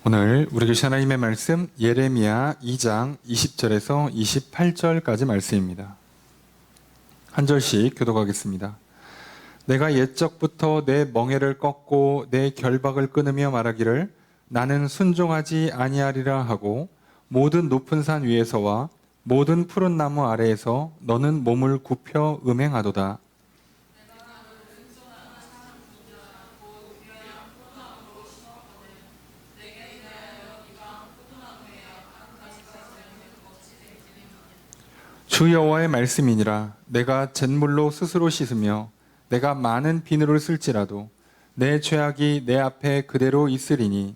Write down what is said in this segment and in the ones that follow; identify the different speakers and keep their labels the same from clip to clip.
Speaker 1: 오늘 우리 교신 하나님의 말씀 예레미야 2장 20절에서 28절까지 말씀입니다. 한 절씩 교독하겠습니다. 내가 옛적부터 내 멍에를 꺾고 내 결박을 끊으며 말하기를 나는 순종하지 아니하리라 하고 모든 높은 산 위에서와 모든 푸른 나무 아래에서 너는 몸을 굽혀 음행하도다. 주 여호와의 말씀이니라. 내가 잿물로 스스로 씻으며 내가 많은 비누를 쓸지라도 내 죄악이 내 앞에 그대로 있으리니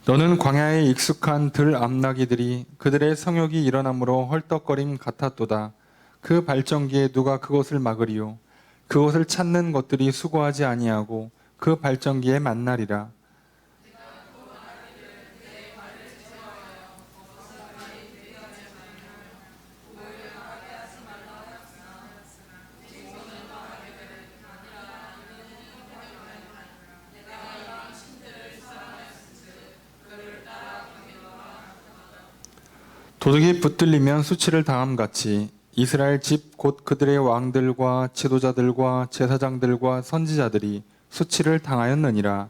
Speaker 1: 너는 광야에 익숙한 들 암나기들이 그들의 성욕이 일어남으로 헐떡거림 같았도다. 그 발전기에 누가 그것을 막으리요? 그것을 찾는 것들이 수고하지 아니하고 그 발전기에 만나리라. 도둑이 붙들리면 수치를 당함같이 이스라엘 집 곧 그들의 왕들과 지도자들과 제사장들과 선지자들이 수치를 당하였느니라.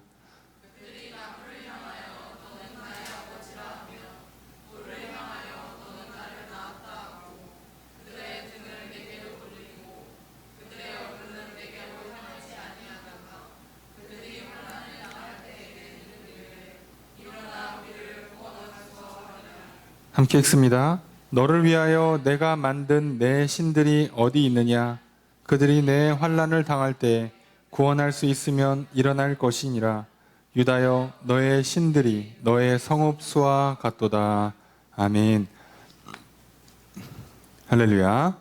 Speaker 1: 함께 읽습니다. 너를 위하여 내가 만든 내 신들이 어디 있느냐? 그들이 내 환난을 당할 때 구원할 수 있으면 일어날 것이니라. 유다여 너의 신들이 너의 성읍수와 같도다. 아멘. 할렐루야.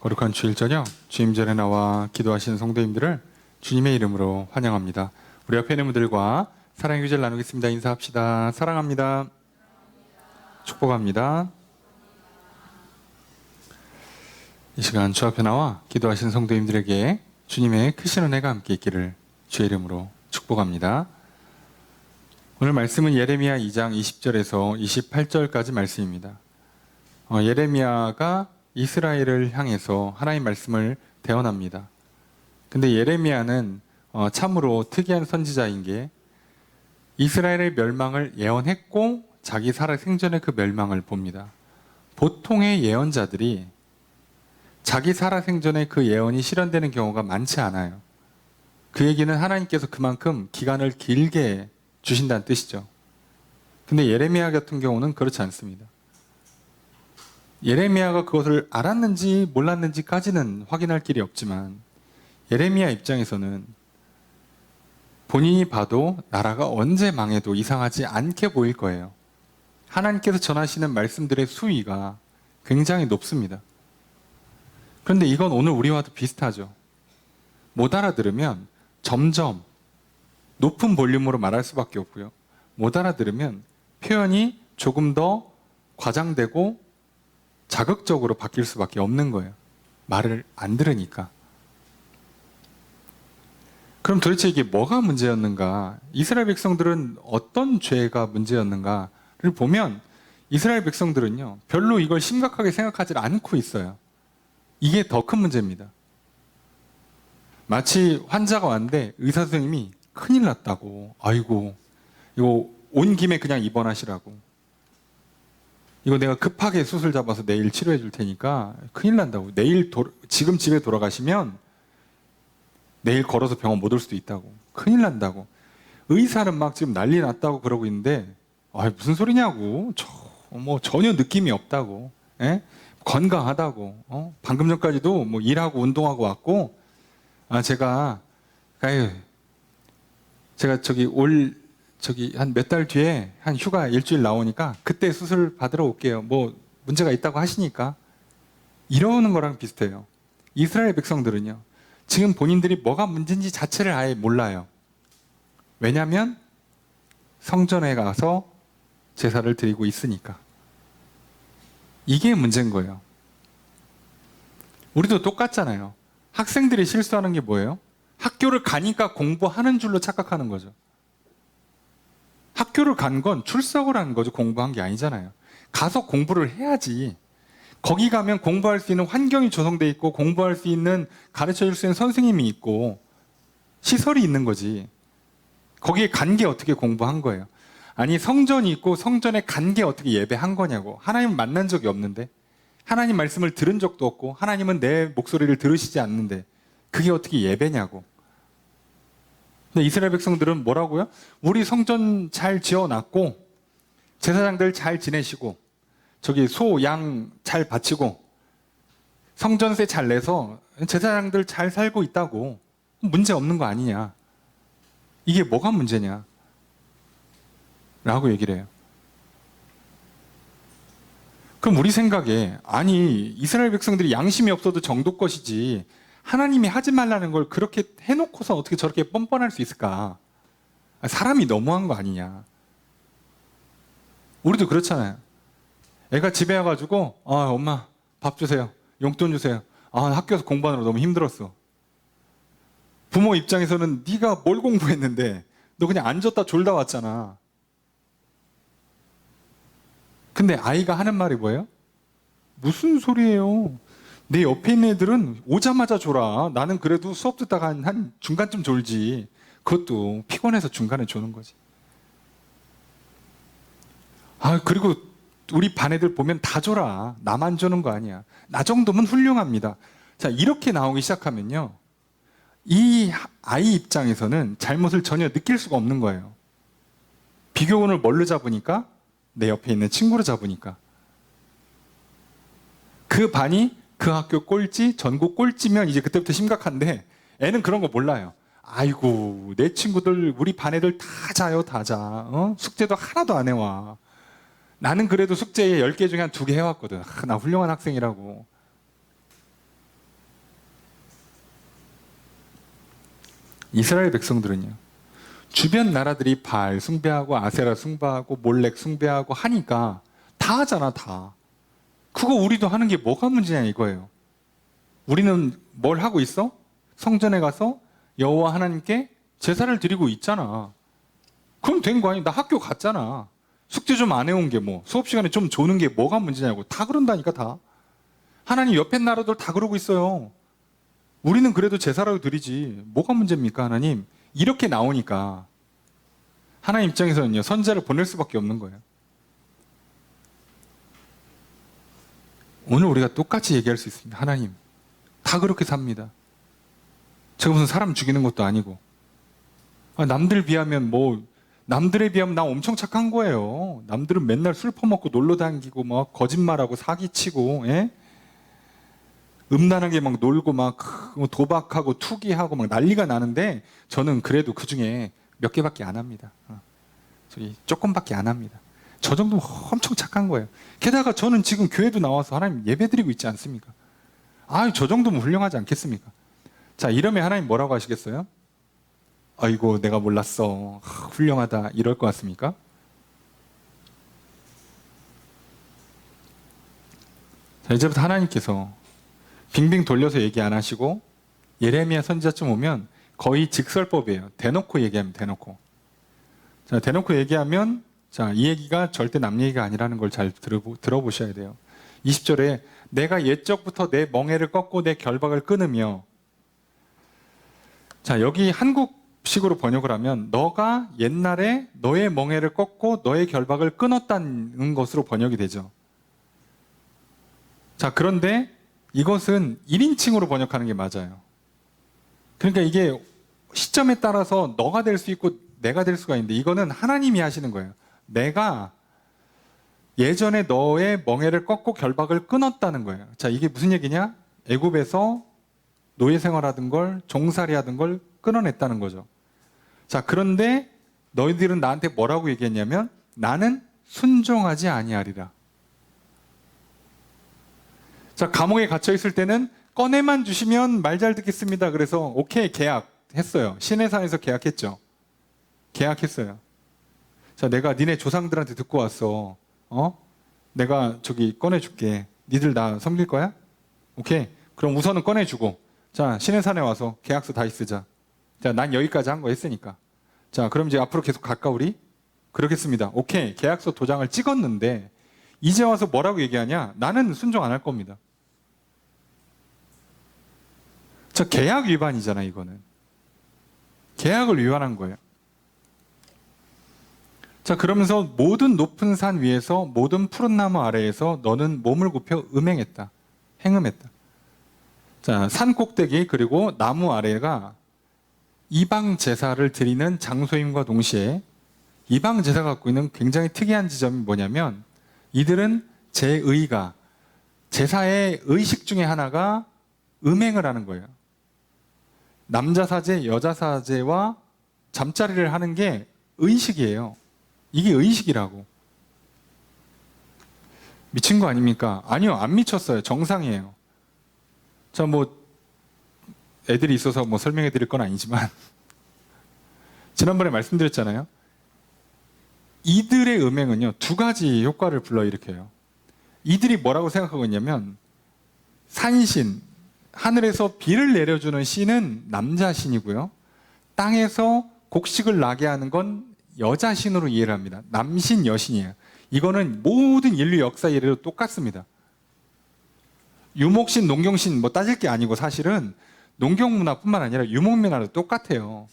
Speaker 1: 거룩한 주일 저녁 주임 전에 나와 기도하시는 성도님들을 주님의 이름으로 환영합니다. 우리 옆에 있는 분들과 사랑의 교제를 나누겠습니다. 인사합시다. 사랑합니다. 축복합니다. 이 시간 주 앞에 나와 기도하신 성도님들에게 주님의 크신 은혜가 함께 있기를 주의 이름으로 축복합니다. 오늘 말씀은 예레미야 2장 20절에서 28절까지 말씀입니다. 예레미야가 이스라엘을 향해서 하나님의 말씀을 대언합니다. 근데 예레미야는 참으로 특이한 선지자인 게 이스라엘의 멸망을 예언했고 자기 살아 생전에 그 멸망을 봅니다. 보통의 예언자들이 자기 살아 생전에 그 예언이 실현되는 경우가 많지 않아요. 그 얘기는 하나님께서 그만큼 기간을 길게 주신다는 뜻이죠. 근데 예레미야 같은 경우는 그렇지 않습니다. 예레미야가 그것을 알았는지 몰랐는지까지는 확인할 길이 없지만 예레미야 입장에서는 본인이 봐도 나라가 언제 망해도 이상하지 않게 보일 거예요. 하나님께서 전하시는 말씀들의 수위가 굉장히 높습니다. 그런데 이건 오늘 우리와도 비슷하죠. 못 알아들으면 점점 높은 볼륨으로 말할 수밖에 없고요. 못 알아들으면 표현이 조금 더 과장되고 자극적으로 바뀔 수밖에 없는 거예요. 말을 안 들으니까. 그럼 도대체 이게 뭐가 문제였는가? 이스라엘 백성들은 어떤 죄가 문제였는가를 보면 이스라엘 백성들은요, 별로 이걸 심각하게 생각하지 않고 있어요. 이게 더 큰 문제입니다. 마치 환자가 왔는데 의사 선생님이 큰일 났다고, 아이고, 이거 온 김에 그냥 입원하시라고. 이거 내가 급하게 수술 잡아서 내일 치료해 줄 테니까 큰일 난다고. 지금 집에 돌아가시면 내일 걸어서 병원 못 올 수도 있다고. 큰일 난다고. 의사는 막 지금 난리 났다고 그러고 있는데, 무슨 소리냐고. 전혀 느낌이 없다고. 예? 건강하다고. 방금 전까지도 뭐 일하고 운동하고 왔고, 제가 한 몇 달 뒤에 한 휴가 일주일 나오니까 그때 수술 받으러 올게요. 뭐 문제가 있다고 하시니까. 이러는 거랑 비슷해요. 이스라엘 백성들은요, 지금 본인들이 뭐가 문제인지 자체를 아예 몰라요. 왜냐하면 성전에 가서 제사를 드리고 있으니까. 이게 문제인 거예요. 우리도 똑같잖아요. 학생들이 실수하는 게 뭐예요? 학교를 가니까 공부하는 줄로 착각하는 거죠. 학교를 간 건 출석을 한 거죠. 공부한 게 아니잖아요. 가서 공부를 해야지. 거기 가면 공부할 수 있는 환경이 조성돼 있고 공부할 수 있는, 가르쳐 줄 수 있는 선생님이 있고 시설이 있는 거지. 거기에 간 게 어떻게 공부한 거예요? 아니, 성전이 있고 성전에 간 게 어떻게 예배한 거냐고. 하나님 만난 적이 없는데, 하나님 말씀을 들은 적도 없고, 하나님은 내 목소리를 들으시지 않는데 그게 어떻게 예배냐고. 근데 이스라엘 백성들은 뭐라고요? 우리 성전 잘 지어놨고 제사장들 잘 지내시고 저기 소, 양 잘 바치고 성전세 잘 내서 제사장들 잘 살고 있다고. 문제 없는 거 아니냐. 이게 뭐가 문제냐 라고 얘기를 해요. 그럼 우리 생각에, 아니, 이스라엘 백성들이 양심이 없어도 정도 것이지 하나님이 하지 말라는 걸 그렇게 해놓고서 어떻게 저렇게 뻔뻔할 수 있을까? 사람이 너무한 거 아니냐. 우리도 그렇잖아요. 애가 집에 와가지고 엄마 밥 주세요, 용돈 주세요. 학교에서 공부하느라 너무 힘들었어. 부모 입장에서는 네가 뭘 공부했는데 너 그냥 앉았다 졸다 왔잖아. 근데 아이가 하는 말이 뭐예요? 무슨 소리예요? 내 옆에 있는 애들은 오자마자 졸아. 나는 그래도 수업 듣다가 한 중간쯤 졸지. 그것도 피곤해서 중간에 조는 거지. 그리고 우리 반 애들 보면 다 졸아. 나만 조는 거 아니야. 나 정도면 훌륭합니다. 자, 이렇게 나오기 시작하면요, 이 아이 입장에서는 잘못을 전혀 느낄 수가 없는 거예요. 비교군을 뭘로 잡으니까? 내 옆에 있는 친구로 잡으니까. 그 반이 그 학교 꼴찌, 전국 꼴찌면 이제 그때부터 심각한데, 애는 그런 거 몰라요. 아이고, 내 친구들, 우리 반 애들 다 자요, 다 자. 숙제도 하나도 안 해와. 나는 그래도 숙제 10개 중에 한 2개 해왔거든. 나 훌륭한 학생이라고. 이스라엘 백성들은요, 주변 나라들이 바알 숭배하고 아세라 숭배하고 몰렉 숭배하고 하니까 다 하잖아, 다. 그거 우리도 하는 게 뭐가 문제냐 이거예요. 우리는 뭘 하고 있어? 성전에 가서 여호와 하나님께 제사를 드리고 있잖아. 그럼 된 거 아니야? 나 학교 갔잖아. 숙제 좀 안 해온 게 뭐, 수업 시간에 좀 조는 게 뭐가 문제냐고. 다 그런다니까, 다. 하나님 옆에 나라들 다 그러고 있어요. 우리는 그래도 제사라도 드리지. 뭐가 문제입니까, 하나님? 이렇게 나오니까 하나님 입장에서는요, 선지자를 보낼 수밖에 없는 거예요. 오늘 우리가 똑같이 얘기할 수 있습니다. 하나님, 다 그렇게 삽니다. 제가 무슨 사람 죽이는 것도 아니고. 남들 비하면 남들에 비하면 나 엄청 착한 거예요. 남들은 맨날 술 퍼먹고 놀러 다니고 막 거짓말하고 사기치고, 예? 음란하게 막 놀고 막 도박하고 투기하고 막 난리가 나는데, 저는 그래도 그 중에 몇 개밖에 안 합니다. 저기 조금밖에 안 합니다. 저 정도면 엄청 착한 거예요. 게다가 저는 지금 교회도 나와서 하나님 예배드리고 있지 않습니까? 저 정도면 훌륭하지 않겠습니까? 자, 이러면 하나님 뭐라고 하시겠어요? 아이고, 내가 몰랐어. 훌륭하다. 이럴 것 같습니까? 자, 이제부터 하나님께서 빙빙 돌려서 얘기 안 하시고 예레미야 선지자쯤 오면 거의 직설법이에요. 대놓고 얘기하면 대놓고. 자, 대놓고 얘기하면, 자, 이 얘기가 절대 남 얘기가 아니라는 걸 잘 들어보셔야 돼요. 20절에 내가 옛적부터 내 멍에를 꺾고 내 결박을 끊으며, 자, 여기 한국식으로 번역을 하면 너가 옛날에 너의 멍에를 꺾고 너의 결박을 끊었다는 것으로 번역이 되죠. 자, 그런데 이것은 1인칭으로 번역하는 게 맞아요. 그러니까 이게 시점에 따라서 너가 될 수 있고 내가 될 수가 있는데, 이거는 하나님이 하시는 거예요. 내가 예전에 너의 멍에를 꺾고 결박을 끊었다는 거예요. 자, 이게 무슨 얘기냐? 애굽에서 노예 생활하던 걸, 종살이 하던 걸 끊어냈다는 거죠. 자, 그런데 너희들은 나한테 뭐라고 얘기했냐면, 나는 순종하지 아니하리라. 자, 감옥에 갇혀 있을 때는 꺼내만 주시면 말 잘 듣겠습니다. 그래서 오케이 계약했어요. 시내산에서 계약했죠. 계약했어요. 자, 내가 니네 조상들한테 듣고 왔어. 내가 저기 꺼내줄게. 니들 나 섬길 거야? 오케이. 그럼 우선은 꺼내주고. 자, 시내산에 와서 계약서 다시 쓰자. 자, 난 여기까지 한 거 했으니까. 자, 그럼 이제 앞으로 계속 갈까 우리? 그러겠습니다. 오케이. 계약서 도장을 찍었는데 이제 와서 뭐라고 얘기하냐? 나는 순종 안 할 겁니다. 저 계약 위반이잖아, 이거는. 계약을 위반한 거예요. 자, 그러면서 모든 높은 산 위에서 모든 푸른 나무 아래에서 너는 몸을 굽혀 음행했다. 행음했다. 자, 산 꼭대기 그리고 나무 아래가 이방 제사를 드리는 장소임과 동시에 이방 제사가 갖고 있는 굉장히 특이한 지점이 뭐냐면 이들은 제의가 제사의 의식 중에 하나가 음행을 하는 거예요. 남자 사제, 여자 사제와 잠자리를 하는 게 의식이에요. 이게 의식이라고. 미친 거 아닙니까? 아니요, 안 미쳤어요. 정상이에요. 자, 뭐 애들이 있어서 뭐 설명해 드릴 건 아니지만 지난번에 말씀드렸잖아요. 이들의 음행은요, 두 가지 효과를 불러일으켜요. 이들이 뭐라고 생각하고 있냐면 산신, 하늘에서 비를 내려주는 신은 남자 신이고요. 땅에서 곡식을 나게 하는 건 여자 신으로 이해를 합니다. 남신, 여신이에요. 이거는 모든 인류 역사 이래로 똑같습니다. 유목신, 농경신 뭐 따질 게 아니고 사실은 농경문화뿐만 아니라 유목민화도 똑같아요.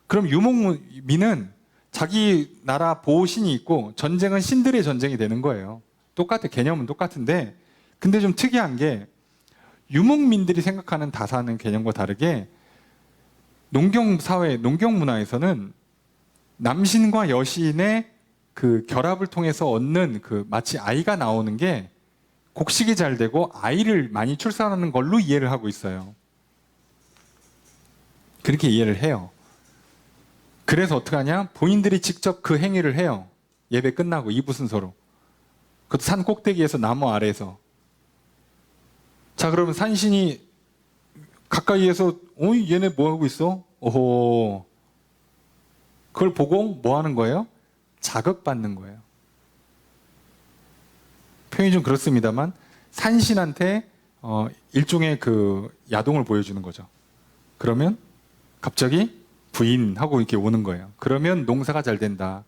Speaker 1: 그럼 유목민은 자기 나라 보호신이 있고 전쟁은 신들의 전쟁이 되는 거예요. 똑같아. 개념은 똑같은데 근데 좀 특이한 게 유목민들이 생각하는 다사는 개념과 다르게 농경사회, 농경문화에서는 남신과 여신의 그 결합을 통해서 얻는 그 마치 아이가 나오는 게 곡식이 잘 되고 아이를 많이 출산하는 걸로 이해를 하고 있어요. 그렇게 이해를 해요. 그래서 어떻게 하냐? 본인들이 직접 그 행위를 해요. 예배 끝나고 2부 순서로. 그것도 산 꼭대기에서 나무 아래에서. 자, 그러면 산신이 가까이에서 얘네 뭐 하고 있어? 오호. 그걸 보고 뭐 하는 거예요? 자극받는 거예요. 표현이 좀 그렇습니다만 산신한테 일종의 그 야동을 보여주는 거죠. 그러면 갑자기 부인하고 이렇게 오는 거예요. 그러면 농사가 잘 된다.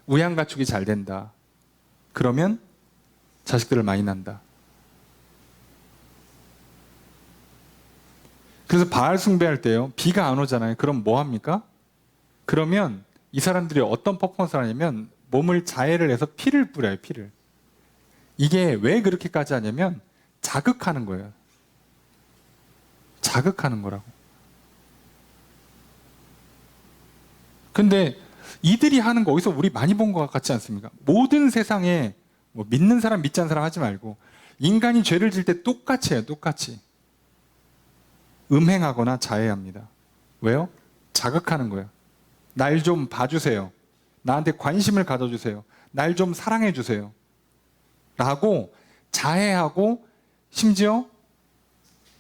Speaker 1: 우양가축이 잘 된다. 그러면 자식들을 많이 낳는다. 그래서 바알 숭배할 때요. 비가 안 오잖아요. 그럼 뭐 합니까? 그러면 이 사람들이 어떤 퍼포먼스를 하냐면 몸을 자해를 해서 피를 뿌려요. 피를. 이게 왜 그렇게까지 하냐면 자극하는 거예요. 자극하는 거라고. 근데 이들이 하는 거 어디서 우리 많이 본 것 같지 않습니까? 모든 세상에 뭐 믿는 사람 믿지 않는 사람 하지 말고 인간이 죄를 질 때 똑같이 해요. 똑같이. 음행하거나 자해합니다. 왜요? 자극하는 거예요. 날 좀 봐주세요. 나한테 관심을 가져주세요. 날 좀 사랑해주세요. 라고 자해하고 심지어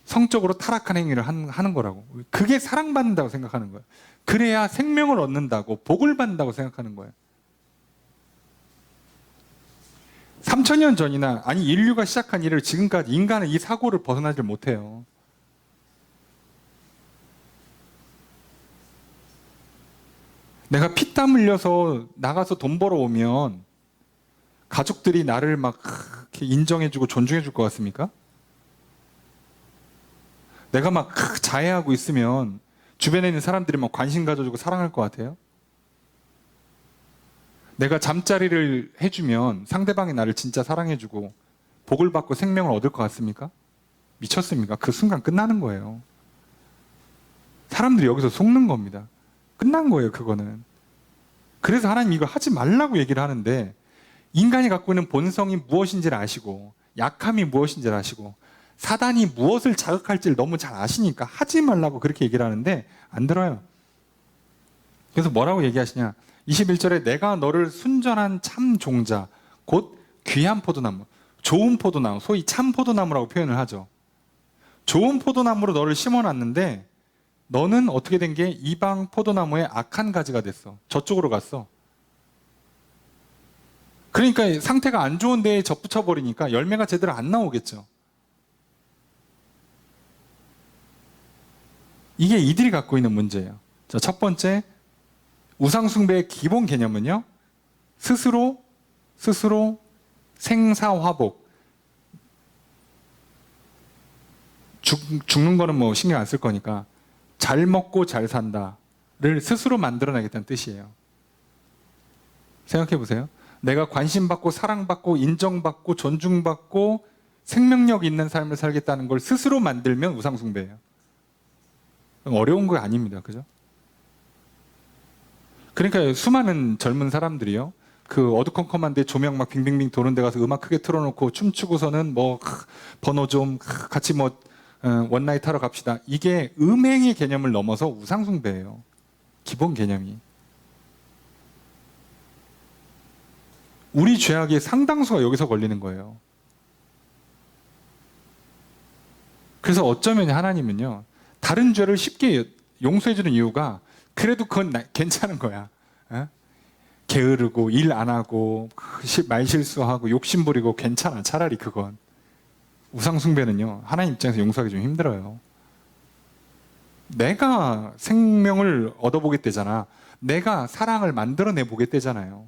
Speaker 1: 성적으로 타락한 행위를 하는 거라고. 그게 사랑받는다고 생각하는 거예요. 그래야 생명을 얻는다고 복을 받는다고 생각하는 거예요. 3,000년 전이나 아니 인류가 시작한 일을 지금까지 인간은 이 사고를 벗어나질 못해요. 내가 피땀 흘려서 나가서 돈 벌어오면 가족들이 나를 막 이렇게 인정해주고 존중해줄 것 같습니까? 내가 막 자해하고 있으면 주변에 있는 사람들이 막 관심 가져주고 사랑할 것 같아요? 내가 잠자리를 해주면 상대방이 나를 진짜 사랑해주고 복을 받고 생명을 얻을 것 같습니까? 미쳤습니까? 그 순간 끝나는 거예요. 사람들이 여기서 속는 겁니다. 끝난 거예요, 그거는. 그래서 하나님 이거 하지 말라고 얘기를 하는데 인간이 갖고 있는 본성이 무엇인지를 아시고 약함이 무엇인지를 아시고 사단이 무엇을 자극할지를 너무 잘 아시니까 하지 말라고 그렇게 얘기를 하는데 안 들어요. 그래서 뭐라고 얘기하시냐? 21절에 내가 너를 순전한 참 종자 곧 귀한 포도나무, 좋은 포도나무, 소위 참 포도나무라고 표현을 하죠. 좋은 포도나무로 너를 심어놨는데 너는 어떻게 된 게 이방 포도나무의 악한 가지가 됐어. 저쪽으로 갔어. 그러니까 상태가 안 좋은 데에 접붙여 버리니까 열매가 제대로 안 나오겠죠. 이게 이들이 갖고 있는 문제예요. 자, 첫 번째, 우상숭배의 기본 개념은요, 스스로 생사화복. 죽는 거는 뭐 신경 안 쓸 거니까 잘 먹고 잘 산다를 스스로 만들어내겠다는 뜻이에요. 생각해 보세요. 내가 관심받고 사랑받고 인정받고 존중받고 생명력 있는 삶을 살겠다는 걸 스스로 만들면 우상숭배예요. 어려운 거 아닙니다. 그죠? 그러니까 수많은 젊은 사람들이요. 그 어두컴컴한데 조명 막 빙빙빙 도는 데 가서 음악 크게 틀어놓고 춤추고서는 뭐 번호 좀 같이 뭐 원나잇 하러 갑시다. 이게 음행의 개념을 넘어서 우상숭배예요. 기본 개념이. 우리 죄악의 상당수가 여기서 걸리는 거예요. 그래서 어쩌면 하나님은요, 다른 죄를 쉽게 용서해주는 이유가 그래도 그건 괜찮은 거야. 게으르고 일 안 하고 말실수하고 욕심부리고 괜찮아. 차라리 그건. 우상숭배는요, 하나님 입장에서 용서하기 좀 힘들어요. 내가 생명을 얻어보겠다잖아. 내가 사랑을 만들어내 보겠다잖아요.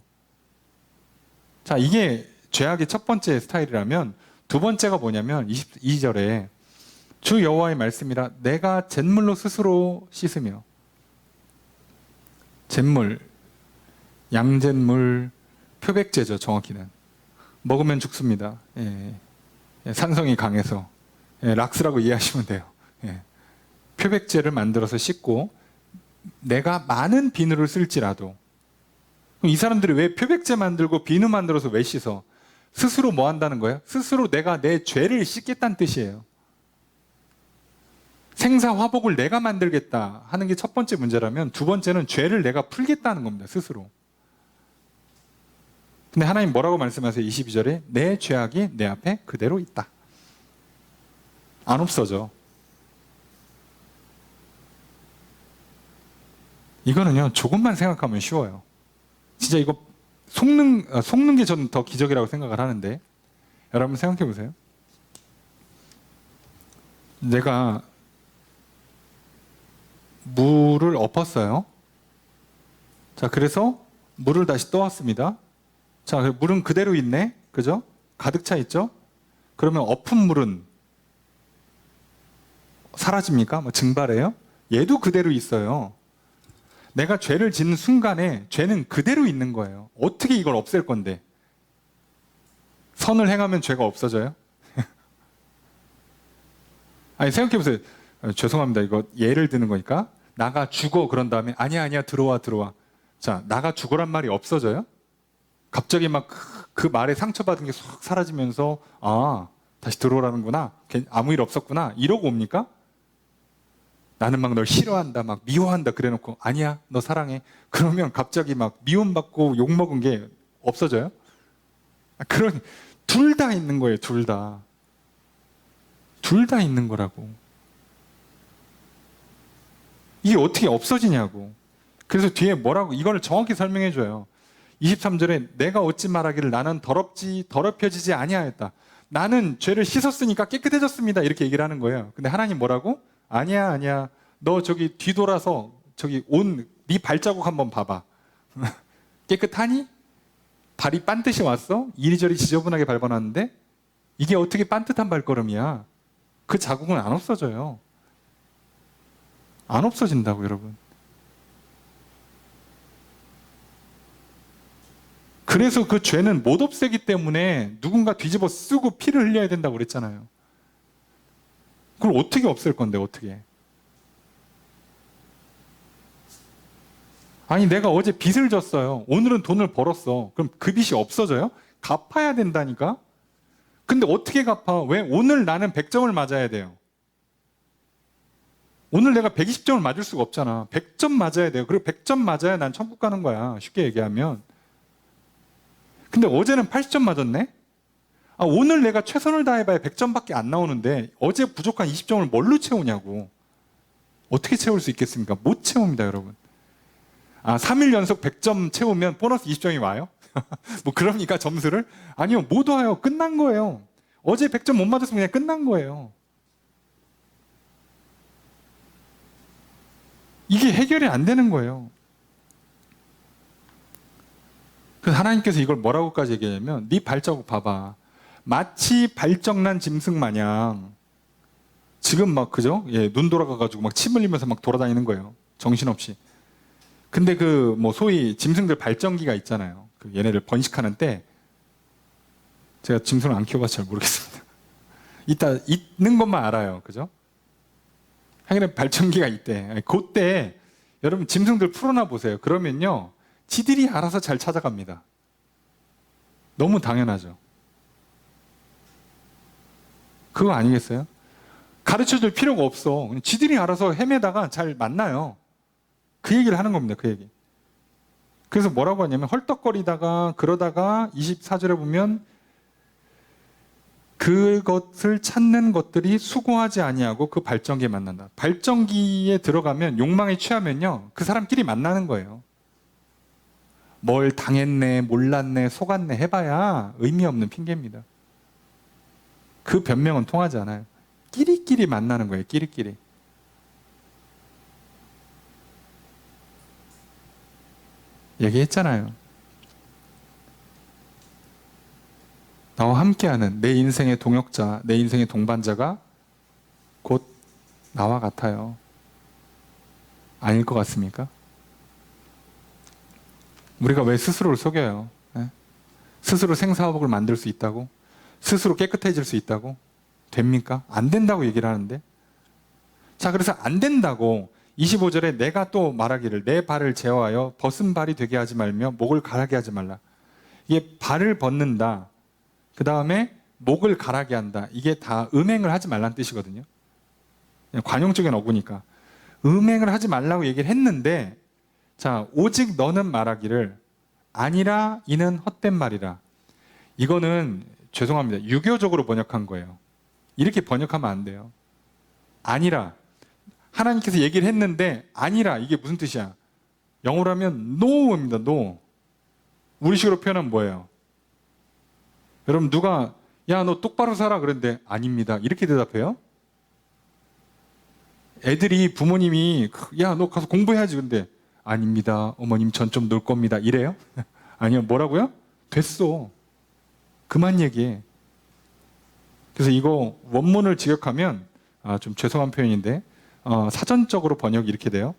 Speaker 1: 자, 이게 죄악의 첫 번째 스타일이라면 두 번째가 뭐냐면 22절에 주 여호와의 말씀이라 내가 잿물로 스스로 씻으며. 잿물, 양잿물, 표백제죠. 정확히는 먹으면 죽습니다. 예. 산성이 강해서 락스라고 이해하시면 돼요. 예. 표백제를 만들어서 씻고 내가 많은 비누를 쓸지라도. 이 사람들이 왜 표백제 만들고 비누 만들어서 왜 씻어? 스스로 뭐 한다는 거예요? 스스로 내가 내 죄를 씻겠다는 뜻이에요. 생사화복을 내가 만들겠다 하는 게 첫 번째 문제라면 두 번째는 죄를 내가 풀겠다는 겁니다. 스스로. 근데 하나님 뭐라고 말씀하세요? 22절에 내 죄악이 내 앞에 그대로 있다. 안 없어져. 이거는요, 조금만 생각하면 쉬워요. 진짜 이거 속는 게 저는 더 기적이라고 생각을 하는데, 여러분 생각해 보세요. 내가 물을 엎었어요. 자, 그래서 물을 다시 떠왔습니다. 자, 물은 그대로 있네. 그죠? 가득 차 있죠? 그러면 엎은 물은 사라집니까? 뭐 증발해요? 얘도 그대로 있어요. 내가 죄를 짓는 순간에 죄는 그대로 있는 거예요. 어떻게 이걸 없앨 건데? 선을 행하면 죄가 없어져요? 아니, 생각해보세요. 죄송합니다. 이거 예를 드는 거니까. 나가 죽어. 그런 다음에 아니야 들어와. 자, 나가 죽어란 말이 없어져요? 갑자기 막 그 말에 상처받은 게 쏙 사라지면서 아, 다시 들어오라는구나. 아무 일 없었구나. 이러고 옵니까? 나는 막 널 싫어한다, 막 미워한다 그래놓고 아니야, 너 사랑해. 그러면 갑자기 막 미움받고 욕먹은 게 없어져요? 그런 둘 다 있는 거예요. 둘 다. 둘 다 있는 거라고. 이게 어떻게 없어지냐고. 그래서 뒤에 뭐라고 이걸 정확히 설명해 줘요. 23절에 내가 어찌 말하기를 나는 더럽혀지지 아니하였다. 나는 죄를 씻었으니까 깨끗해졌습니다. 이렇게 얘기를 하는 거예요. 근데 하나님 뭐라고? 아니야. 너 저기 뒤돌아서 저기 네 발자국 한번 봐봐. 깨끗하니? 발이 반듯이 왔어? 이리저리 지저분하게 밟아놨는데? 이게 어떻게 반듯한 발걸음이야? 그 자국은 안 없어져요. 안 없어진다고, 여러분. 그래서 그 죄는 못 없애기 때문에 누군가 뒤집어 쓰고 피를 흘려야 된다고 그랬잖아요. 그걸 어떻게 없앨 건데, 어떻게? 아니, 내가 어제 빚을 졌어요. 오늘은 돈을 벌었어. 그럼 그 빚이 없어져요? 갚아야 된다니까? 근데 어떻게 갚아? 왜? 오늘 나는 100점을 맞아야 돼요. 오늘 내가 120점을 맞을 수가 없잖아. 100점 맞아야 돼요. 그리고 100점 맞아야 난 천국 가는 거야. 쉽게 얘기하면. 근데 어제는 80점 맞았네? 오늘 내가 최선을 다해봐야 100점밖에 안 나오는데 어제 부족한 20점을 뭘로 채우냐고. 어떻게 채울 수 있겠습니까? 못 채웁니다, 여러분. 3일 연속 100점 채우면 보너스 20점이 와요? 뭐 그럽니까, 점수를? 아니요, 못 와요. 끝난 거예요. 어제 100점 못 맞았으면 그냥 끝난 거예요. 이게 해결이 안 되는 거예요. 그래서 하나님께서 이걸 뭐라고까지 얘기하냐면, 네 발자국 봐봐. 마치 발정난 짐승 마냥 지금 막 그죠? 눈 돌아가가지고 막 침 흘리면서 막 돌아다니는 거예요. 정신없이. 근데 그 뭐 소위 짐승들 발정기가 있잖아요. 그 얘네를 번식하는 때, 제가 짐승을 안 키워봐서 잘 모르겠습니다. 이따 있는 것만 알아요. 그죠? 하긴 발정기가 있대. 그때 여러분 짐승들 풀어놔 보세요. 그러면요, 지들이 알아서 잘 찾아갑니다. 너무 당연하죠. 그거 아니겠어요? 가르쳐줄 필요가 없어. 지들이 알아서 헤매다가 잘 만나요. 그 얘기를 하는 겁니다. 그 얘기. 그래서 뭐라고 하냐면, 헐떡거리다가 그러다가 24절에 보면 그것을 찾는 것들이 수고하지 아니하고 그 발정기에 만난다. 발정기에 들어가면 욕망에 취하면요, 그 사람끼리 만나는 거예요. 뭘 당했네, 몰랐네, 속았네 해봐야 의미 없는 핑계입니다. 그 변명은 통하지 않아요. 끼리끼리 만나는 거예요. 끼리끼리. 얘기했잖아요. 나와 함께하는 내 인생의 동역자, 내 인생의 동반자가 곧 나와 같아요. 아닐 것 같습니까? 우리가 왜 스스로를 속여요? 스스로 생사화복을 만들 수 있다고? 스스로 깨끗해질 수 있다고? 됩니까? 안 된다고 얘기를 하는데. 자, 그래서 안 된다고 25절에 내가 또 말하기를 내 발을 제어하여 벗은 발이 되게 하지 말며 목을 가라게 하지 말라. 이게 발을 벗는다, 그 다음에 목을 가라게 한다. 이게 다 음행을 하지 말라는 뜻이거든요. 관용적인 어구니까. 음행을 하지 말라고 얘기를 했는데, 자, 오직 너는 말하기를 아니라 이는 헛된 말이라. 이거는 죄송합니다. 유교적으로 번역한 거예요. 이렇게 번역하면 안 돼요. 아니라. 하나님께서 얘기를 했는데 아니라, 이게 무슨 뜻이야? 영어로 하면 no입니다. no. 우리식으로 표현하면 뭐예요? 여러분, 누가 야, 너 똑바로 살아 그랬는데 아닙니다, 이렇게 대답해요? 애들이 부모님이 야, 너 가서 공부해야지 근데 아닙니다, 어머님 전 좀 놀 겁니다, 이래요? 아니요, 뭐라고요? 됐어, 그만 얘기해. 그래서 이거 원문을 직역하면 좀 죄송한 표현인데 사전적으로 번역이 이렇게 돼요.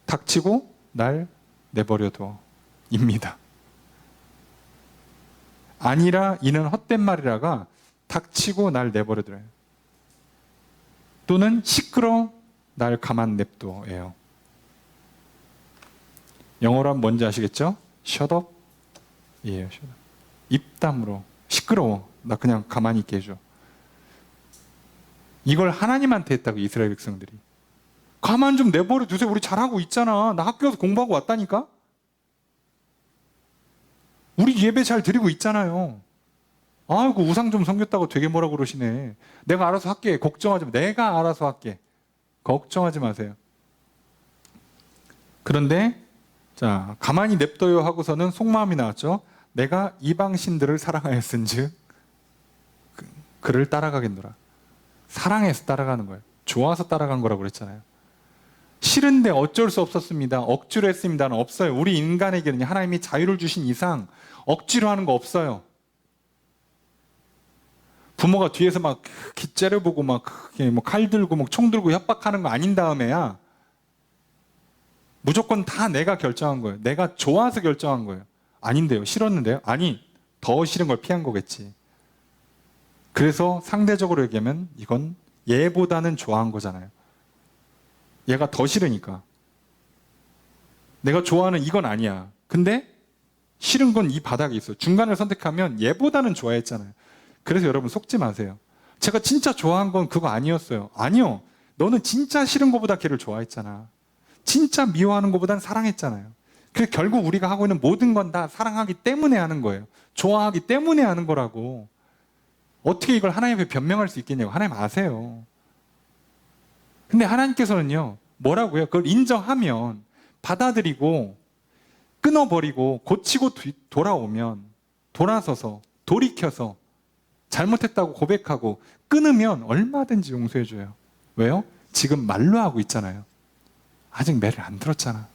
Speaker 1: 닥치고 날 내버려둬 입니다. 아니라 이는 헛된 말이라가 닥치고 날 내버려둬요. 또는 시끄러 날 가만 냅둬예요. 영어로 하면 뭔지 아시겠죠? shut up 이에요. shut up. 입 다물어. 시끄러워, 나 그냥 가만히 있게 해줘. 이걸 하나님한테 했다고, 이스라엘 백성들이. 가만 좀 내버려 두세요. 우리 잘하고 있잖아. 나 학교 가서 공부하고 왔다니까. 우리 예배 잘 드리고 있잖아요. 아이고, 우상 좀 섬겼다고 되게 뭐라 그러시네. 내가 알아서 할게. 걱정하지 마. 내가 알아서 할게. 걱정하지 마세요. 그런데 자, 가만히 냅둬요 하고서는 속마음이 나왔죠. 내가 이방 신들을 사랑하였은즉 그를 따라가겠노라. 사랑해서 따라가는 거예요. 좋아서 따라간 거라고 그랬잖아요. 싫은데 어쩔 수 없었습니다, 억지로 했습니다는 없어요. 우리 인간에게는 하나님이 자유를 주신 이상 억지로 하는 거 없어요. 부모가 뒤에서 막 째려보고 막 칼 들고 막 총 들고 협박하는 거 아닌 다음에야 무조건 다 내가 결정한 거예요. 내가 좋아서 결정한 거예요. 아닌데요, 싫었는데요? 아니, 더 싫은 걸 피한 거겠지. 그래서 상대적으로 얘기하면 이건 얘보다는 좋아한 거잖아요. 얘가 더 싫으니까. 내가 좋아하는 이건 아니야. 근데 싫은 건 이 바닥에 있어. 중간을 선택하면 얘보다는 좋아했잖아요. 그래서 여러분 속지 마세요. 제가 진짜 좋아한 건 그거 아니었어요. 아니요. 너는 진짜 싫은 것보다 걔를 좋아했잖아. 진짜 미워하는 것보단 사랑했잖아요. 그래서 결국 우리가 하고 있는 모든 건 다 사랑하기 때문에 하는 거예요. 좋아하기 때문에 하는 거라고. 어떻게 이걸 하나님 앞에 변명할 수 있겠냐고. 하나님 아세요. 근데 하나님께서는요, 뭐라고요? 그걸 인정하면, 받아들이고, 끊어버리고, 고치고 돌아오면, 돌아서서, 돌이켜서, 잘못했다고 고백하고, 끊으면 얼마든지 용서해줘요. 왜요? 지금 말로 하고 있잖아요. 아직 매를 안 들었잖아.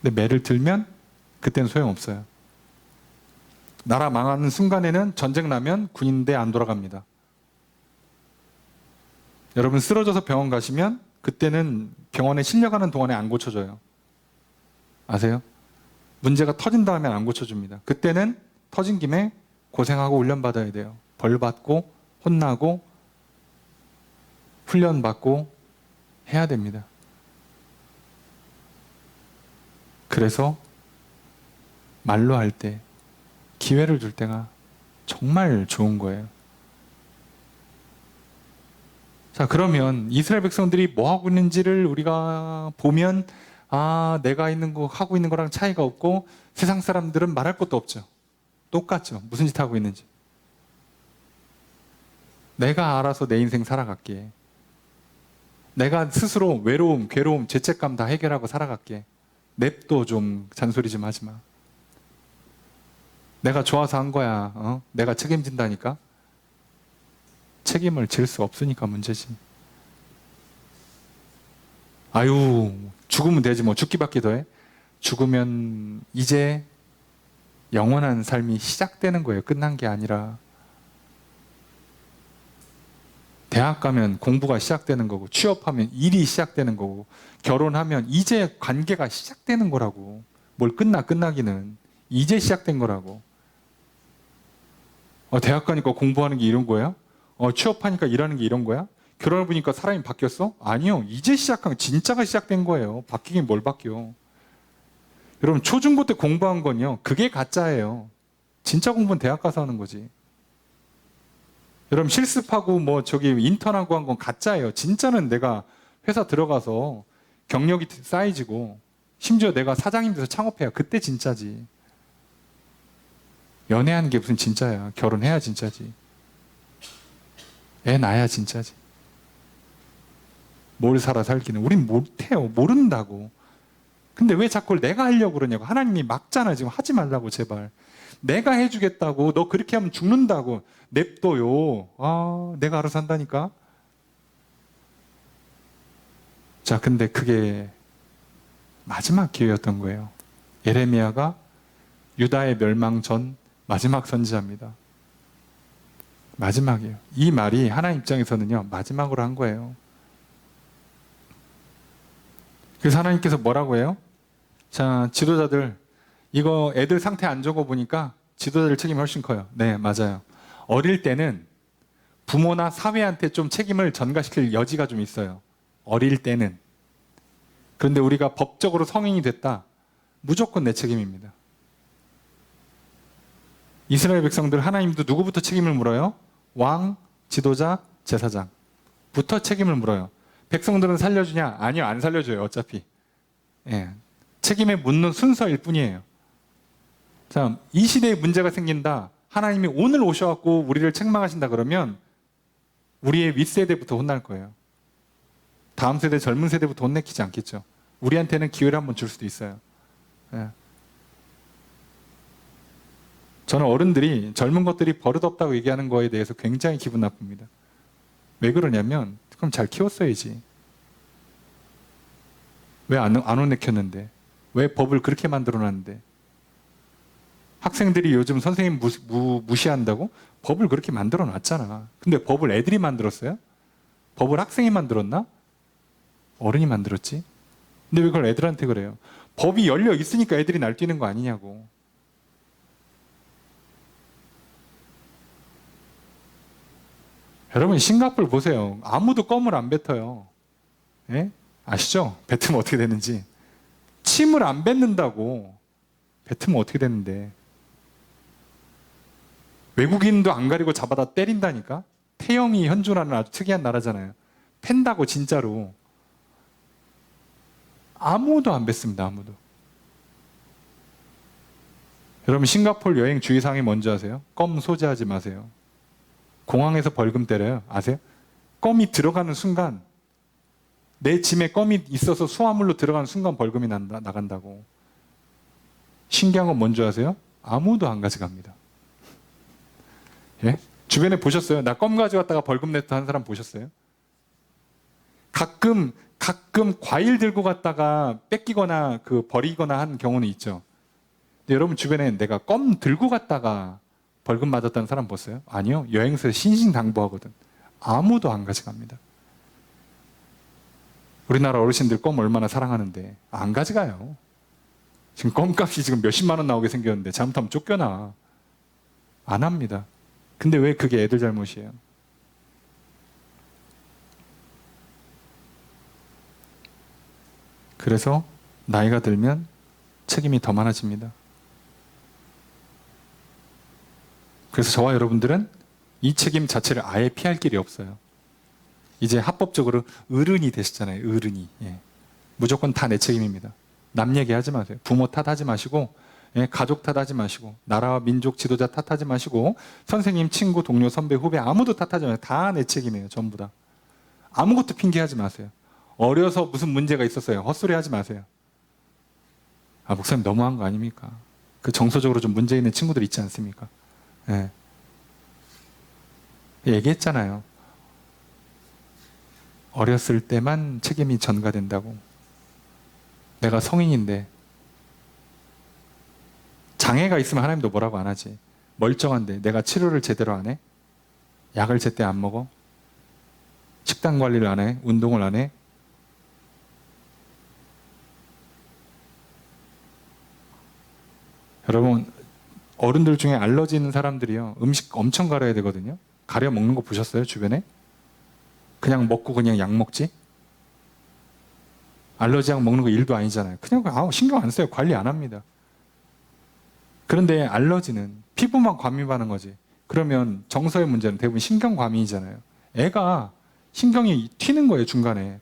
Speaker 1: 근데 매를 들면, 그때는 소용없어요. 나라 망하는 순간에는 전쟁 나면 군인대 안 돌아갑니다. 여러분 쓰러져서 병원 가시면 그때는 병원에 실려가는 동안에 안 고쳐져요. 아세요? 문제가 터진 다음에 안 고쳐줍니다. 그때는 터진 김에 고생하고 훈련받아야 돼요. 벌 받고 혼나고 훈련받고 해야 됩니다. 그래서 말로 할 때 기회를 줄 때가 정말 좋은 거예요. 자, 그러면 이스라엘 백성들이 뭐 하고 있는지를 우리가 보면, 아, 내가 하고 있는 거랑 차이가 없고 세상 사람들은 말할 것도 없죠. 똑같죠. 무슨 짓 하고 있는지. 내가 알아서 내 인생 살아갈게. 내가 스스로 외로움, 괴로움, 죄책감 다 해결하고 살아갈게. 냅도 좀 잔소리 좀 하지 마. 내가 좋아서 한 거야. 내가 책임진다니까. 책임을 질 수 없으니까 문제지. 아유, 죽으면 되지 뭐. 죽기밖에 더해. 죽으면 이제 영원한 삶이 시작되는 거예요. 끝난 게 아니라. 대학 가면 공부가 시작되는 거고, 취업하면 일이 시작되는 거고, 결혼하면 이제 관계가 시작되는 거라고. 뭘 끝나기는. 이제 시작된 거라고. 대학 가니까 공부하는 게 이런 거야? 취업하니까 일하는 게 이런 거야? 결혼해 보니까 사람이 바뀌었어? 아니요. 이제 진짜가 시작된 거예요. 바뀌긴 뭘 바뀌어. 여러분, 초중고 때 공부한 건요, 그게 가짜예요. 진짜 공부는 대학 가서 하는 거지. 여러분, 실습하고 인턴하고 한 건 가짜예요. 진짜는 내가 회사 들어가서 경력이 쌓이지고, 심지어 내가 사장님 돼서 창업해야 그때 진짜지. 연애하는 게 무슨 진짜야. 결혼해야 진짜지. 애 낳아야 진짜지. 뭘 살아 살기는. 우린 못해요. 모른다고. 근데 왜 자꾸 내가 하려고 그러냐고. 하나님이 막잖아. 지금 하지 말라고 제발. 내가 해주겠다고. 너 그렇게 하면 죽는다고. 냅둬요. 내가 알아서 한다니까. 자, 근데 그게 마지막 기회였던 거예요. 예레미야가 유다의 멸망 전 마지막 선지자입니다. 마지막이에요. 이 말이 하나님 입장에서는요, 마지막으로 한 거예요. 그래서 하나님께서 뭐라고 해요? 자, 지도자들, 이거 애들 상태 안 좋은 거 보니까 지도자들 책임이 훨씬 커요. 네, 맞아요. 어릴 때는 부모나 사회한테 좀 책임을 전가시킬 여지가 좀 있어요. 어릴 때는. 그런데 우리가 법적으로 성인이 됐다. 무조건 내 책임입니다. 이스라엘 백성들 하나님도 누구부터 책임을 물어요? 왕, 지도자, 제사장부터 책임을 물어요. 백성들은 살려주냐? 아니요, 안 살려줘요. 어차피. 책임에 묻는 순서일 뿐이에요. 자, 이 시대에 문제가 생긴다. 하나님이 오늘 오셔갖고 우리를 책망하신다 그러면 우리의 윗세대부터 혼날 거예요. 다음 세대, 젊은 세대부터 혼내키지 않겠죠. 우리한테는 기회를 한번 줄 수도 있어요. 저는 어른들이 젊은 것들이 버릇없다고 얘기하는 거에 대해서 굉장히 기분 나쁩니다. 왜 그러냐면 그럼 잘 키웠어야지. 왜 안 혼내켰는데? 왜 법을 그렇게 만들어놨는데? 학생들이 요즘 선생님 무시한다고? 법을 그렇게 만들어놨잖아. 근데 법을 애들이 만들었어요? 법을 학생이 만들었나? 어른이 만들었지. 근데 왜 그걸 애들한테 그래요? 법이 열려 있으니까 애들이 날뛰는 거 아니냐고. 여러분, 싱가포르 보세요. 아무도 껌을 안 뱉어요. 예? 아시죠? 뱉으면 어떻게 되는지. 침을 안 뱉는다고. 뱉으면 어떻게 되는데. 외국인도 안 가리고 잡아다 때린다니까? 태영이 현존하는 아주 특이한 나라잖아요. 팬다고 진짜로. 아무도 안 뱉습니다. 아무도. 여러분 싱가포르 여행 주의사항이 뭔지 아세요? 껌 소지하지 마세요. 공항에서 벌금 때려요. 아세요? 껌이 들어가는 순간 내 짐에 껌이 있어서 수화물로 들어가는 순간 벌금이 나간다고. 신기한 건 뭔지 아세요? 아무도 안 가져갑니다. 예? 주변에 보셨어요? 나 껌 가져갔다가 벌금 냈다 하는 사람 보셨어요? 가끔 과일 들고 갔다가 뺏기거나 버리거나 한 경우는 있죠. 근데 여러분 주변에 내가 껌 들고 갔다가 벌금 맞았다는 사람 봤어요? 아니요. 여행사에 신신당부하거든. 아무도 안 가져갑니다. 우리나라 어르신들 껌 얼마나 사랑하는데 안 가져가요. 지금 껌값이 지금 몇십만 원 나오게 생겼는데 잘못하면 쫓겨나. 안 합니다. 근데 왜 그게 애들 잘못이에요? 그래서 나이가 들면 책임이 더 많아집니다. 그래서 저와 여러분들은 이 책임 자체를 아예 피할 길이 없어요. 이제 합법적으로 어른이 되셨잖아요. 어른이. 예. 무조건 다 내 책임입니다. 남 얘기하지 마세요. 부모 탓하지 마시고, 예, 가족 탓하지 마시고, 나라와 민족 지도자 탓하지 마시고, 선생님, 친구, 동료, 선배, 후배 아무도 탓하지 마세요. 다 내 책임이에요. 전부 다. 아무것도 핑계하지 마세요. 어려서 무슨 문제가 있었어요. 헛소리 하지 마세요. 아, 목사님 너무한 거 아닙니까? 그 정서적으로 좀 문제 있는 친구들 있지 않습니까? 예. 얘기했잖아요. 어렸을 때만 책임이 전가된다고. 내가 성인인데 장애가 있으면 하나님도 뭐라고 안 하지. 멀쩡한데 내가 치료를 제대로 안 해? 약을 제때 안 먹어? 식단 관리를 안 해? 운동을 안 해? 여러분 어른들 중에 알러지 있는 사람들이요. 음식 엄청 가려야 되거든요. 가려 먹는 거 보셨어요? 주변에? 그냥 먹고 그냥 약 먹지? 알러지 약 먹는 거 일도 아니잖아요. 그냥 신경 안 써요. 관리 안 합니다. 그런데 알러지는 피부만 과민받는 거지. 그러면 정서의 문제는 대부분 신경 과민이잖아요. 애가 신경이 튀는 거예요. 중간에.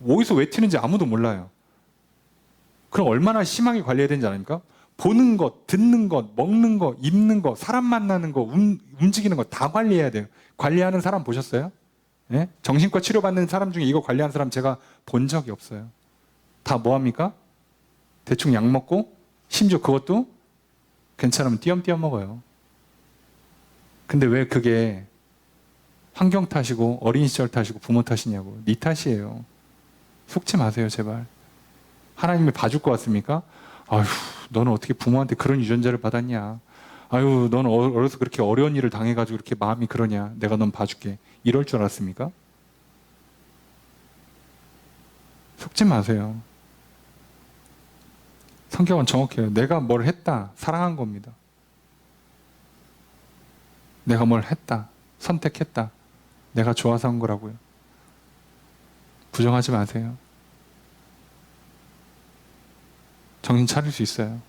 Speaker 1: 어디서 왜 튀는지 아무도 몰라요. 그럼 얼마나 심하게 관리해야 되는지 아닙니까? 보는 것, 듣는 것, 먹는 것, 입는 것, 사람 만나는 것, 움직이는 것 다 관리해야 돼요. 관리하는 사람 보셨어요? 예? 정신과 치료받는 사람 중에 이거 관리하는 사람 제가 본 적이 없어요. 다 뭐합니까? 대충 약 먹고 심지어 그것도 괜찮으면 띄엄띄엄 먹어요. 근데 왜 그게 환경 탓이고 어린 시절 탓이고 부모 탓이냐고. 네 탓이에요. 속지 마세요 제발. 하나님이 봐줄 것 같습니까? 아휴 너는 어떻게 부모한테 그런 유전자를 받았냐. 아유 너는 어려서 그렇게 어려운 일을 당해가지고 그렇게 마음이 그러냐. 내가 넌 봐줄게. 이럴 줄 알았습니까? 속지 마세요. 성경은 정확해요. 내가 뭘 했다. 사랑한 겁니다. 내가 뭘 했다. 선택했다. 내가 좋아서 한 거라고요. 부정하지 마세요. 정신 차릴 수 있어요.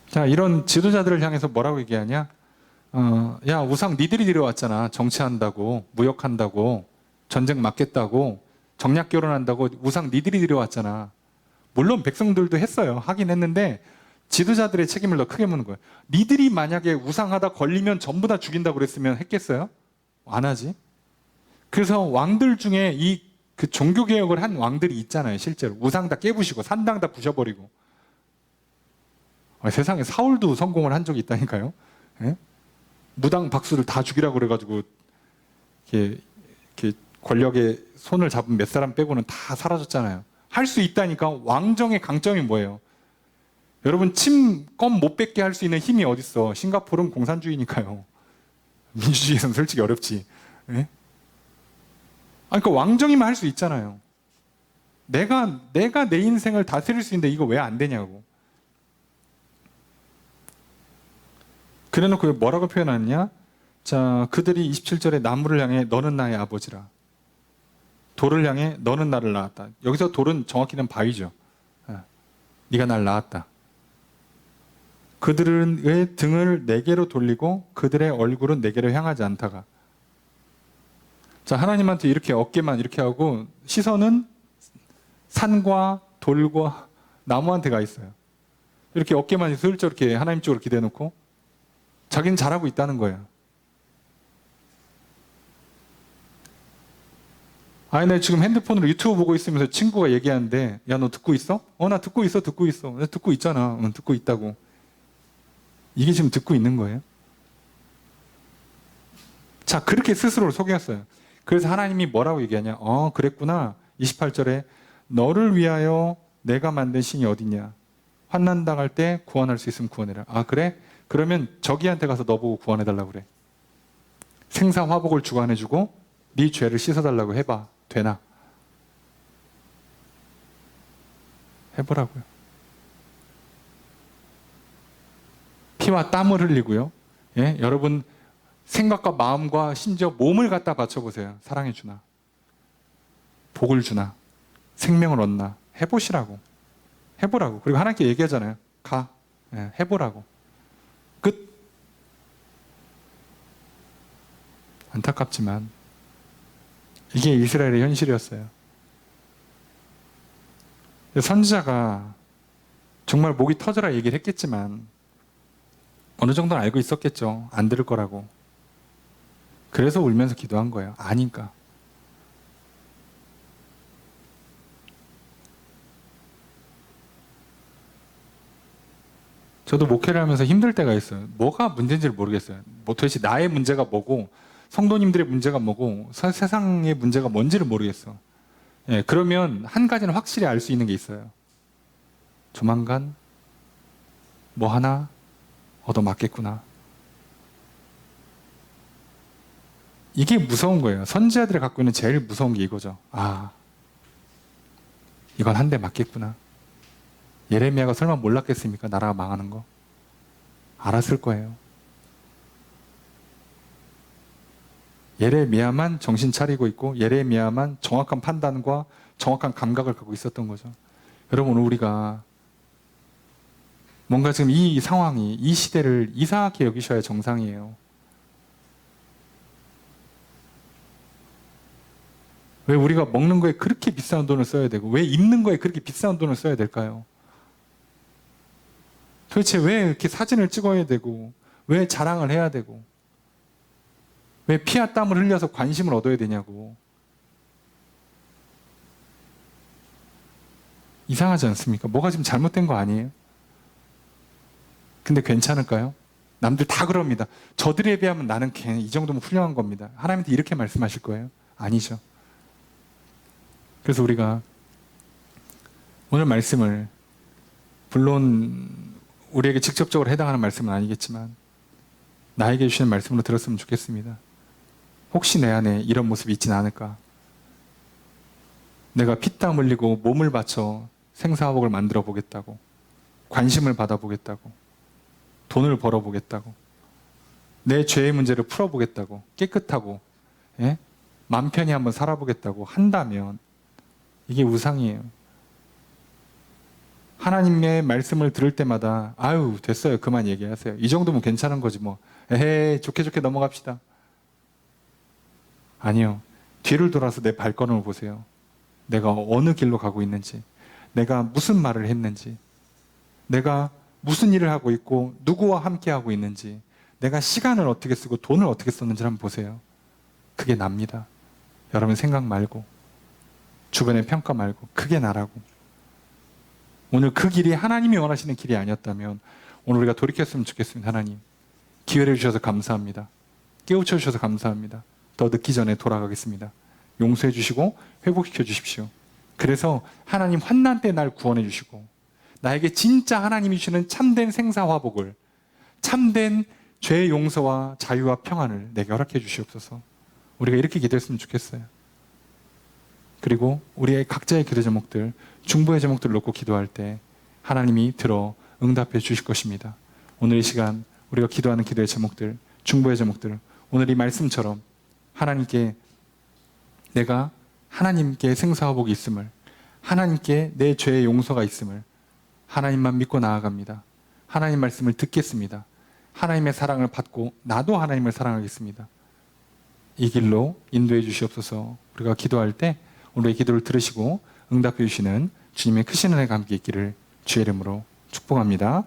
Speaker 1: 자, 이런 지도자들을 향해서 뭐라고 얘기하냐? 야, 우상 니들이 들여왔잖아. 정치한다고, 무역한다고, 전쟁 막겠다고, 정략 결혼한다고 우상 니들이 들여왔잖아. 물론 백성들도 했어요. 하긴 했는데 지도자들의 책임을 더 크게 묻는 거예요. 니들이 만약에 우상하다 걸리면 전부 다 죽인다고 그랬으면 했겠어요? 안 하지. 그래서 왕들 중에 그 종교개혁을 한 왕들이 있잖아요. 실제로. 우상 다 깨부시고 산당 다 부셔버리고. 세상에 사울도 성공을 한 적이 있다니까요. 예? 무당 박수를 다 죽이라고 그래가지고 이렇게 권력의 손을 잡은 몇 사람 빼고는 다 사라졌잖아요. 할 수 있다니까. 왕정의 강점이 뭐예요? 여러분 껌 못 뺏게 할 수 있는 힘이 어딨어. 싱가포르는 공산주의니까요. 민주주의에서는 솔직히 어렵지. 예? 그러니까 왕정이면 할 수 있잖아요. 내가 내 인생을 다스릴 수 있는데 이거 왜 안 되냐고. 그래놓고 뭐라고 표현하느냐? 자, 그들이 27절에 나무를 향해 너는 나의 아버지라. 돌을 향해 너는 나를 낳았다. 여기서 돌은 정확히는 바위죠. 네가 날 낳았다. 그들의 등을 내게로 돌리고 그들의 얼굴은 내게로 향하지 않다가. 자, 하나님한테 이렇게 어깨만 이렇게 하고 시선은 산과 돌과 나무한테 가 있어요. 이렇게 어깨만 슬쩍 이렇게 하나님 쪽으로 기대놓고 자기는 잘하고 있다는 거예요. 아니, 나 지금 핸드폰으로 유튜브 보고 있으면서 친구가 얘기하는데, 야, 너 듣고 있어? 나 듣고 있어, 듣고 있어. 나 듣고 있잖아. 듣고 있다고. 이게 지금 듣고 있는 거예요? 자, 그렇게 스스로를 속였어요. 그래서 하나님이 뭐라고 얘기하냐? 그랬구나. 28절에 너를 위하여 내가 만든 신이 어딨냐? 환난 당할 때 구원할 수 있으면 구원해라. 아, 그래? 그러면 저기한테 가서 너 보고 구원해달라고 그래. 생사 화복을 주관해주고 네 죄를 씻어달라고 해봐. 되나? 해보라고요. 피와 땀을 흘리고요. 예? 여러분 생각과 마음과 심지어 몸을 갖다 바쳐보세요. 사랑해 주나? 복을 주나? 생명을 얻나? 해보시라고. 해보라고. 그리고 하나님께 얘기하잖아요. 가. 예, 해보라고. 끝. 안타깝지만 이게 이스라엘의 현실이었어요. 선지자가 정말 목이 터져라 얘기를 했겠지만 어느 정도는 알고 있었겠죠. 안 들을 거라고. 그래서 울면서 기도한 거예요. 아니까. 저도 목회를 하면서 힘들 때가 있어요. 뭐가 문제인지를 모르겠어요. 도대체 나의 문제가 뭐고 성도님들의 문제가 뭐고 세상의 문제가 뭔지를 모르겠어. 예, 그러면 한 가지는 확실히 알 수 있는 게 있어요. 조만간 뭐 하나 얻어맞겠구나. 이게 무서운 거예요. 선지자들이 갖고 있는 제일 무서운 게 이거죠. 이건 한 대 맞겠구나. 예레미야가 설마 몰랐겠습니까? 나라가 망하는 거. 알았을 거예요. 예레미야만 정신 차리고 있고 예레미야만 정확한 판단과 정확한 감각을 갖고 있었던 거죠. 여러분, 오늘 우리가 뭔가 지금 이 상황이, 이 시대를 이상하게 여기셔야 정상이에요. 왜 우리가 먹는 거에 그렇게 비싼 돈을 써야 되고 왜 입는 거에 그렇게 비싼 돈을 써야 될까요? 도대체 왜 이렇게 사진을 찍어야 되고 왜 자랑을 해야 되고 왜 피와 땀을 흘려서 관심을 얻어야 되냐고. 이상하지 않습니까? 뭐가 지금 잘못된 거 아니에요? 근데 괜찮을까요? 남들 다 그럽니다. 저들에 비하면 나는 이 정도면 훌륭한 겁니다. 하나님한테 이렇게 말씀하실 거예요? 아니죠. 그래서 우리가 오늘 말씀을 물론 우리에게 직접적으로 해당하는 말씀은 아니겠지만 나에게 주시는 말씀으로 들었으면 좋겠습니다. 혹시 내 안에 이런 모습이 있지는 않을까? 내가 피땀 흘리고 몸을 바쳐 생사화복을 만들어 보겠다고, 관심을 받아보겠다고, 돈을 벌어보겠다고, 내 죄의 문제를 풀어보겠다고, 깨끗하고 맘 편히 한번 살아보겠다고 한다면 이게 우상이에요. 하나님의 말씀을 들을 때마다 아유 됐어요, 그만 얘기하세요. 이 정도면 괜찮은 거지 뭐. 에헤이 좋게 좋게 넘어갑시다. 아니요. 뒤를 돌아서 내 발걸음을 보세요. 내가 어느 길로 가고 있는지, 내가 무슨 말을 했는지, 내가 무슨 일을 하고 있고 누구와 함께 하고 있는지, 내가 시간을 어떻게 쓰고 돈을 어떻게 썼는지 한번 보세요. 그게 납니다. 여러분 생각 말고 주변의 평가 말고 그게 나라고. 오늘 그 길이 하나님이 원하시는 길이 아니었다면 오늘 우리가 돌이켰으면 좋겠습니다. 하나님 기회를 주셔서 감사합니다. 깨우쳐 주셔서 감사합니다. 더 늦기 전에 돌아가겠습니다. 용서해 주시고 회복시켜 주십시오. 그래서 하나님 환난 때 날 구원해 주시고 나에게 진짜 하나님이 주시는 참된 생사화복을, 참된 죄의 용서와 자유와 평안을 내게 허락해 주시옵소서. 우리가 이렇게 기도했으면 좋겠어요. 그리고 우리의 각자의 기도 제목들, 중보의 제목들을 놓고 기도할 때 하나님이 들어 응답해 주실 것입니다. 오늘 이 시간 우리가 기도하는 기도의 제목들, 중보의 제목들, 오늘 이 말씀처럼 하나님께 내가 하나님께 생사화복이 있음을, 하나님께 내 죄의 용서가 있음을 하나님만 믿고 나아갑니다. 하나님 말씀을 듣겠습니다. 하나님의 사랑을 받고 나도 하나님을 사랑하겠습니다. 이 길로 인도해 주시옵소서. 우리가 기도할 때 오늘의 기도를 들으시고 응답해 주시는 주님의 크신 은혜가 함께 있기를 주의 이름으로 축복합니다.